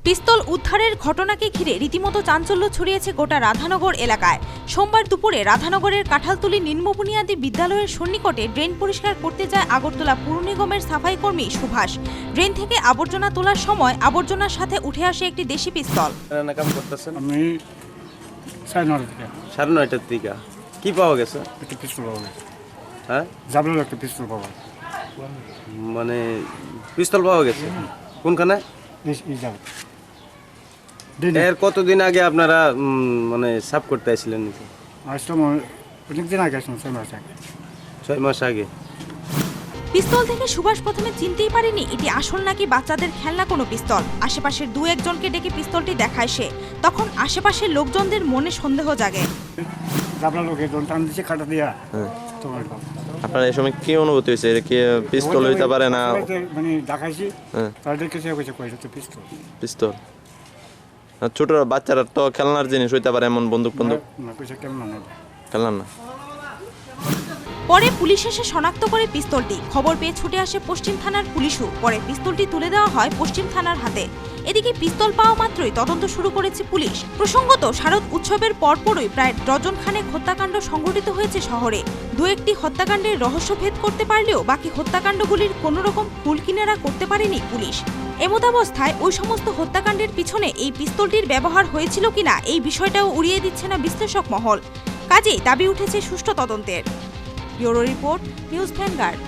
পিস্তল উদ্ধারের ঘটনাকে ঘিরে রীতিমতো চাঞ্চল্য ছড়িয়েছে গোটা রাধানগর এলাকায়। সোমবার দুপুরে রাধানগরের কাঁঠালতলী নিম্নবুনিয়াদী বিদ্যালয়ের সন্নিকটে ড্রেন পরিষ্কার করতে যায় আগরতলা পুর নিগমের সাফাই কর্মী সুভাষ। ড্রেন থেকে আবর্জনা তোলার সময় আবর্জনার সাথে উঠে আসে একটি দেশি পিস্তল। কাম করতেছেন? আমি 9:30 থেকে। কি পাওয়া গেছে? একটা পিস্তল পাওয়া গেছে। হ্যাঁ, জাবলার একটা পিস্তল পাওয়া গেছে। মানে পিস্তল পাওয়া গেছে কোনখানে? এর কতদিন আগে আপনারা মানে সাফ করতে আসছিলেন? আসলাম অনেকদিন আগে, আসলাম 6 মাস আগে। 6 মাস আগে। পিস্তল থেকে সুভাষ প্রথমে চিনতেই পারেনি এটি আসল নাকি বাচ্চাদের খেলনা কোনো পিস্তল। আশেপাশের 2-1 জনকে ডেকে পিস্তলটি দেখায় সে। তখন আশেপাশের লোকজনদের মনে সন্দেহ জাগে। জাবলা লোকে টান দিচ্ছে খাটা দিয়া। আপনার এই সময় কি অনুভূতি হয়েছে? এটা কি পিস্তল হইতে পারে না? মানে দেখাইছি, তাদের কাছে কইছে তো পিস্তল। পিস্তল ছোট বাচ্চারা তো খেলনার জিনিস হইতে পারে, এমন বন্দুক না কইছে কেমন না খেলনার না। পরে পুলিশ এসে শনাক্ত করে পিস্তলটি। খবর পেয়ে ছুটে আসে পশ্চিম থানার পুলিশও। পরে পিস্তলটি তুলে দেওয়া হয় পশ্চিম থানার হাতে। এদিকে পিস্তল পাওয়া মাত্রই তদন্ত শুরু করেছে পুলিশ। প্রসঙ্গত, শারদ উৎসবের পরপরই প্রায় ডজন খানেক হত্যাকাণ্ড সংঘটিত হয়েছে শহরে। 2-1টি হত্যাকাণ্ডের রহস্যভেদ করতে পারলেও বাকি হত্যাকাণ্ডগুলির কোনো রকম কুল কিনারা করতে পারেনি পুলিশ। এমতাবস্থায় ওই সমস্ত হত্যাকাণ্ডের পিছনে এই পিস্তলটির ব্যবহার হয়েছিল কিনা এই বিষয়টাও উড়িয়ে দিচ্ছে না বিশ্লেষক মহল। কাজেই দাবি উঠেছে সুষ্ঠু তদন্তের। Bureau report, news vanguard.